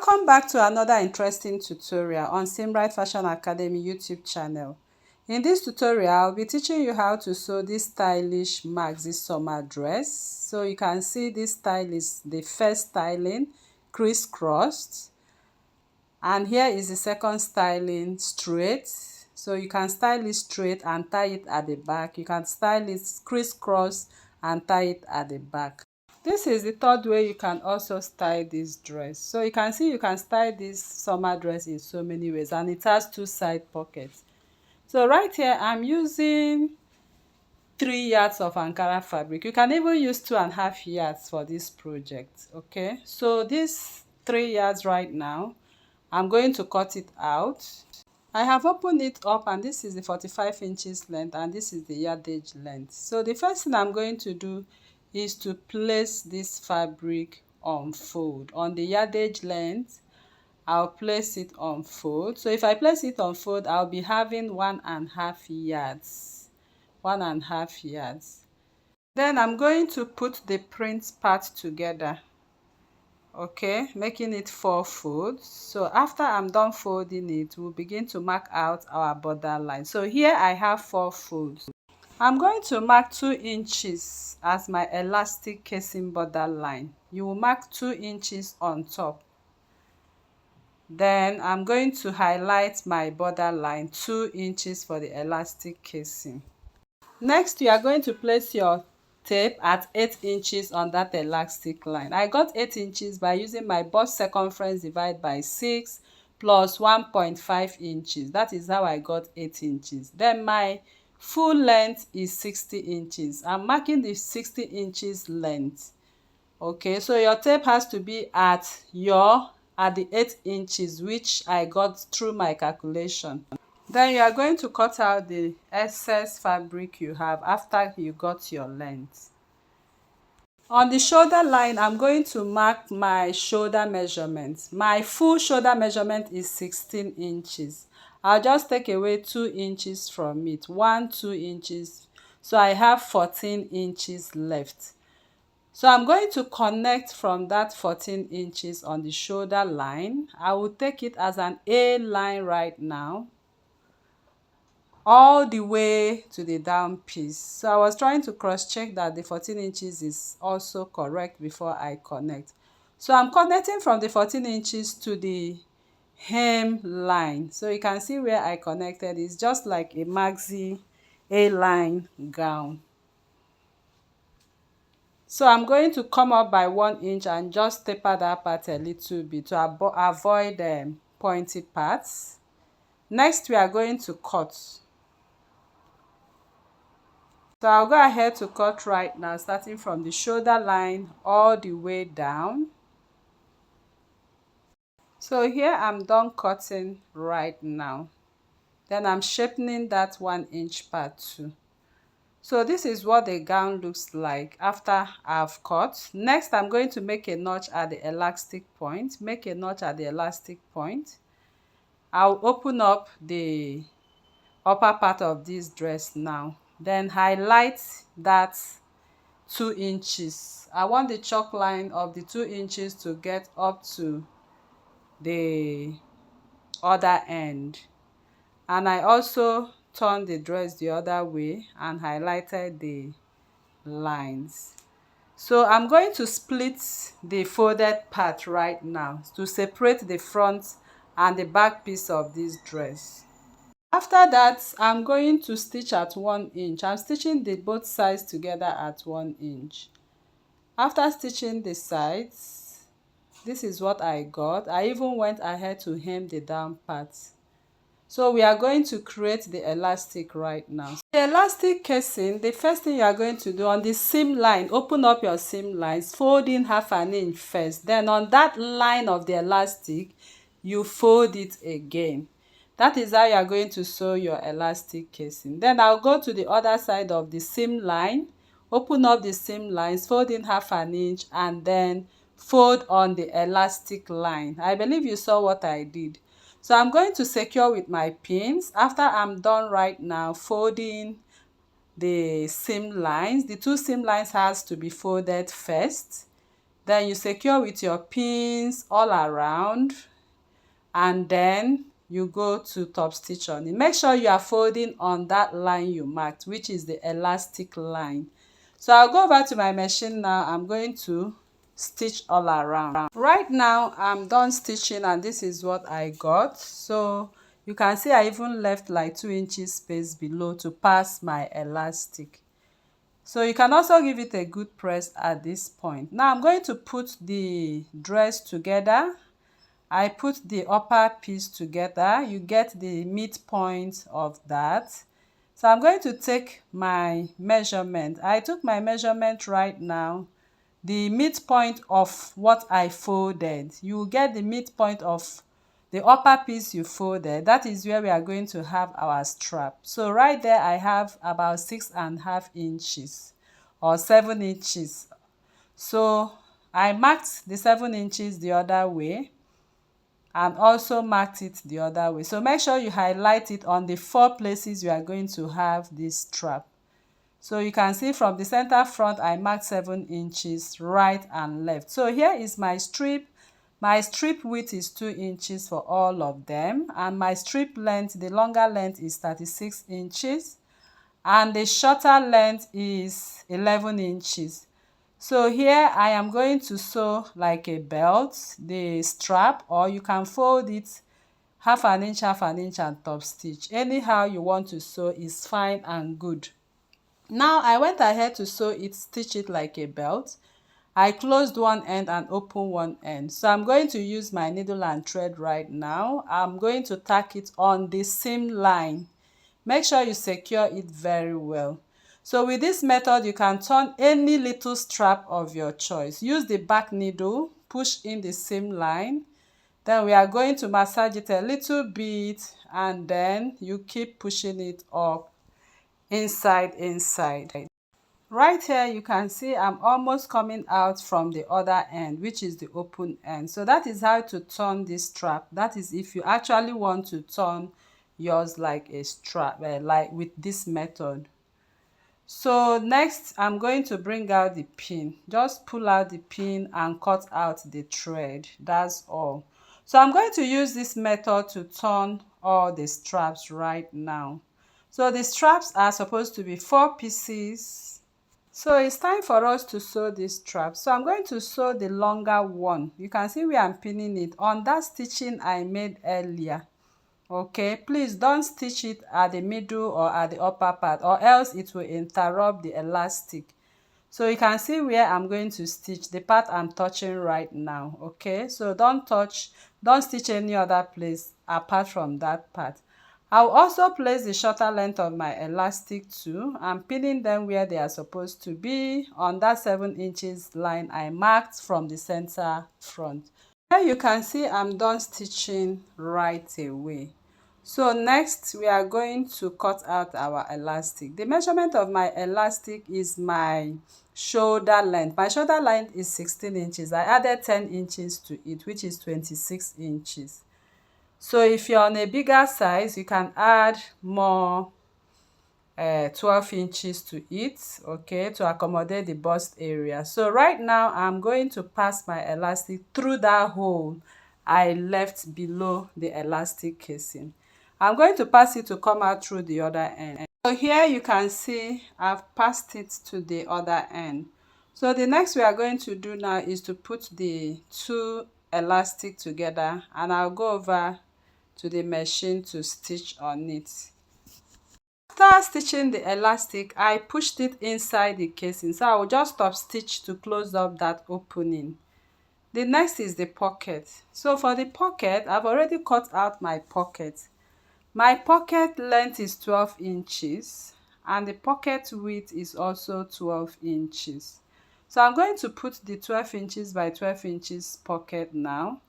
Welcome back to another interesting tutorial on Simbright Fashion Academy YouTube channel. In this tutorial, I'll be teaching you how to sew this stylish Maxi summer dress. So you can see this style is the first styling, crisscrossed. And here is the second styling, straight. So you can style it straight and tie it at the back. You can style it crisscross and tie it at the back. This is the third way you can also style this dress. So you can see you can style this summer dress in so many ways, and it has two side pockets. So right here I'm using 3 yards of Ankara fabric. You can even use 2.5 yards for this project. Okay, so this 3 yards right now, I'm going to cut it out. I have opened it up, and this is the 45 inches length and this is the yardage length. So the first thing I'm going to do is to place this fabric on fold. On the yardage length, I'll place it on fold. So if I place it on fold, I'll be having 1.5 yards. 1.5 yards. Then I'm going to put the print part together. Okay, making it 4 folds. So after I'm done folding it, we'll begin to mark out our border line. So here I have 4 folds. I'm going to mark 2 inches as my elastic casing border line. You will mark 2 inches on top. Then I'm going to highlight my border line, 2 inches for the elastic casing. Next, you are going to place your tape at 8 inches on that elastic line. I got 8 inches by using my bust circumference divided by 6 plus 1.5 inches. That is how I got 8 inches. Then my full length is 60 inches. I'm marking the 60 inches length. Okay, so your tape has to be at the 8 inches, which I got through my calculation. Then you are going to cut out the excess fabric you have after you got your length. On the shoulder line, I'm going to mark my shoulder measurement. My full shoulder measurement is 16 inches. I'll just take away 2 inches from it, 2 inches. So I have 14 inches left. So I'm going to connect from that 14 inches on the shoulder line. I will take it as an A line right now, all the way to the down piece. So I was trying to cross check that the 14 inches is also correct before I connect. So I'm connecting from the 14 inches to the hem line. So you can see where I connected. It's just like a maxi A-line gown. So I'm going to come up by 1 inch and just taper that part a little bit to avoid pointy parts. Next, we are going to cut. So I'll go ahead to cut right now, starting from the shoulder line all the way down. So here I'm done cutting right now. Then I'm shaping that 1 inch part too. So this is what the gown looks like after I've cut. Next, I'm going to make a notch at the elastic point. Make a notch at the elastic point. I'll open up the upper part of this dress now. Then highlight that 2 inches. I want the chalk line of the 2 inches to get up to the other end. And I also turned the dress the other way and highlighted the lines. So I'm going to split the folded part right now to separate the front and the back piece of this dress. After that, I'm going to stitch at 1 inch. I'm stitching the both sides together at 1 inch. After stitching the sides, this is what I got. I even went ahead to hem the down part. So we are going to create the elastic right now. The elastic casing, the first thing you are going to do on the seam line, open up your seam lines, fold in 1/2 inch first. Then on that line of the elastic, you fold it again. That is how you are going to sew your elastic casing. Then I'll go to the other side of the seam line, open up the seam lines, fold in 1/2 inch, and then fold on the elastic line. I believe you saw what I did. So I'm going to secure with my pins. After I'm done right now folding the seam lines, the 2 seam lines has to be folded first. Then you secure with your pins all around, and then you go to top stitch on it. Make sure you are folding on that line you marked, which is the elastic line. So I'll go over to my machine now. I'm going to stitch all around. Right now I'm done stitching, and this is what I got. So you can see I even left like 2 inches space below to pass my elastic. So you can also give it a good press at this point. Now I'm going to put the dress together. I put the upper piece together. You get the midpoint of that. So I'm going to take my measurement. I took my measurement right now. The midpoint of what I folded. You will get the midpoint of the upper piece you folded. That is where we are going to have our strap. So right there I have about 6.5 inches or 7 inches. So I marked the 7 inches the other way and also marked it the other way. So make sure you highlight it on the 4 places you are going to have this strap. So you can see from the center front I marked 7 inches right and left. So here is my strip. My strip width is 2 inches for all of them, and my strip length, the longer length, is 36 inches and the shorter length is 11 inches. So here I am going to sew like a belt the strap, or you can fold it half an inch and top stitch. Anyhow you want to sew is fine and good. Now I went ahead to sew it, stitch it like a belt. I closed one end and opened one end. So I'm going to use my needle and thread right now. I'm going to tack it on the seam line. Make sure you secure it very well. So with this method, you can turn any little strap of your choice. Use the back needle, push in the seam line. Then we are going to massage it a little bit, and then you keep pushing it up inside. Right here you can see I'm almost coming out from the other end, which is the open end. So that is how to turn this strap. That is if you actually want to turn yours like a strap, like with this method. So next I'm going to bring out the pin. Just pull out the pin and cut out the thread. That's all. So I'm going to use this method to turn all the straps right now. So the straps are supposed to be 4 pieces. So it's time for us to sew this strap. So I'm going to sew the longer one. You can see where I'm pinning it on that stitching I made earlier. Okay, please don't stitch it at the middle or at the upper part, or else it will interrupt the elastic. So you can see where I'm going to stitch the part I'm touching right now. Okay, so don't stitch any other place apart from that part. I'll also place the shorter length of my elastic too. I'm pinning them where they are supposed to be on that 7 inches line I marked from the center front. Here you can see I'm done stitching right away. So next we are going to cut out our elastic. The measurement of my elastic is my shoulder length. My shoulder length is 16 inches. I added 10 inches to it, which is 26 inches. So if you're on a bigger size, you can add more 12 inches to it, okay, to accommodate the bust area. So right now I'm going to pass my elastic through that hole I left below the elastic casing. I'm going to pass it to come out through the other end. So here you can see I've passed it to the other end. So the next we are going to do now is to put the 2 elastic together, and I'll go over to the machine to stitch on it. After stitching the elastic, I pushed it inside the casing, so I will just stop stitch to close up that opening. The next is the pocket. So for the pocket, I've already cut out my pocket. My pocket length is 12 inches and the pocket width is also 12 inches. So I'm going to put the 12 inches by 12 inches pocket now.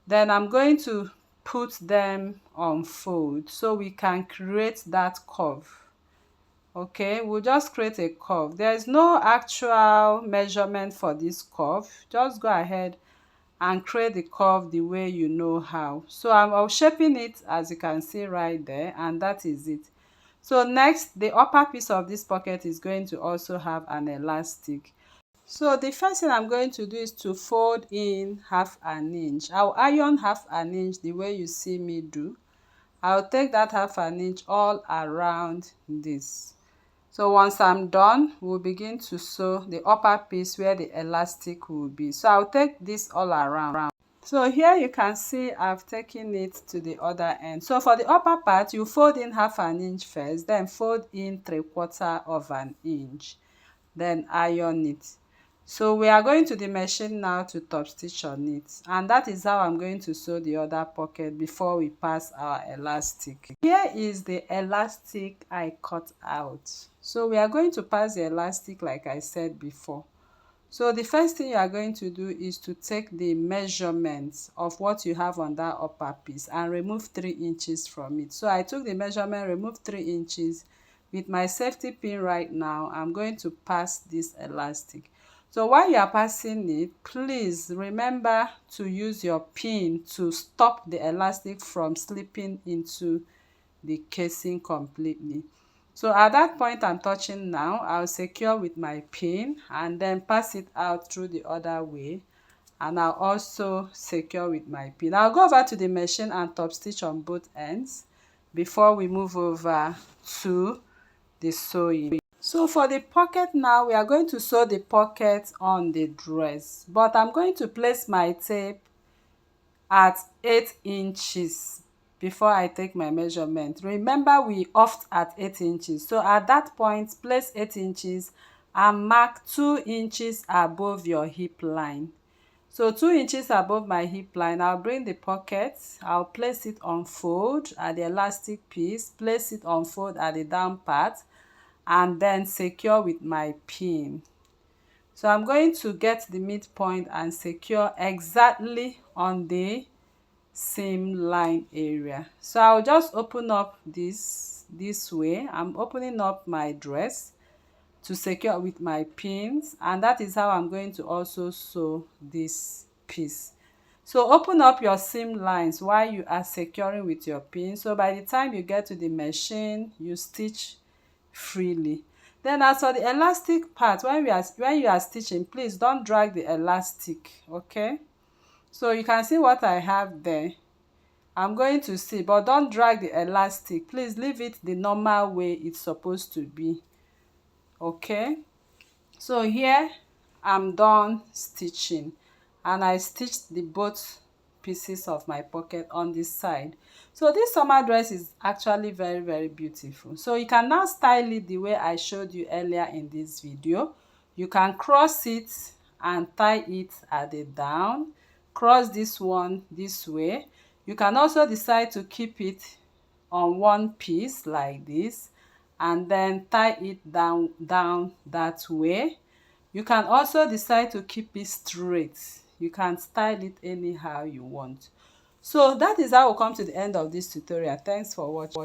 Then I'm going to put them on fold so we can create that curve. Okay, we'll just create a curve. There is no actual measurement for this curve. Just go ahead and create the curve the way you know how. So I'm shaping it as you can see right there, and that is it. So next, the upper piece of this pocket is going to also have an elastic. So the first thing I'm going to do is to fold in 1/2 inch. I'll iron 1/2 inch the way you see me do. I'll take that 1/2 inch all around this. So once I'm done, we'll begin to sew the upper piece where the elastic will be. So I'll take this all around. So here you can see I've taken it to the other end. So for the upper part, you fold in 1/2 inch first, then fold in 3/4 inch, then iron it. So we are going to the machine now to top stitch on it, and that is how I'm going to sew the other pocket before we pass our elastic. Here is the elastic I cut out. So we are going to pass the elastic like I said before. So the first thing you are going to do is to take the measurements of what you have on that upper piece and remove 3 inches from it. So I took the measurement, removed 3 inches. With my safety pin right now, I'm going to pass this elastic. So while you are passing it, please remember to use your pin to stop the elastic from slipping into the casing completely. So at that point I'm touching now, I'll secure with my pin and then pass it out through the other way, and I'll also secure with my pin. I'll go over to the machine and top stitch on both ends before we move over to the sewing. So for the pocket now, we are going to sew the pocket on the dress, but I'm going to place my tape at 8 inches before I take my measurement. Remember, we offed at 8 inches, so at that point place 8 inches and mark 2 inches above your hip line. So 2 inches above my hip line, I'll bring the pocket, I'll place it on fold at the elastic piece, place it on fold at the down part, and then secure with my pin. So I'm going to get the midpoint and secure exactly on the seam line area. So I'll just open up this way. I'm opening up my dress to secure with my pins, and that is how I'm going to also sew this piece. So open up your seam lines while you are securing with your pin, so by the time you get to the machine you stitch freely. Then as for the elastic part, when you are stitching, please don't drag the elastic, okay? So you can see what I have there. I'm going to see, but don't drag the elastic. Please leave it the normal way it's supposed to be, okay? So here I'm done stitching, and I stitched the both pieces of my pocket on this side. So this summer dress is actually very beautiful. So you can now style it the way I showed you earlier in this video. You can cross it and tie it at the down, cross this one this way. You can also decide to keep it on one piece like this and then tie it down that way. You can also decide to keep it straight. You can style it anyhow you want. So that is how we come to the end of this tutorial. Thanks for watching.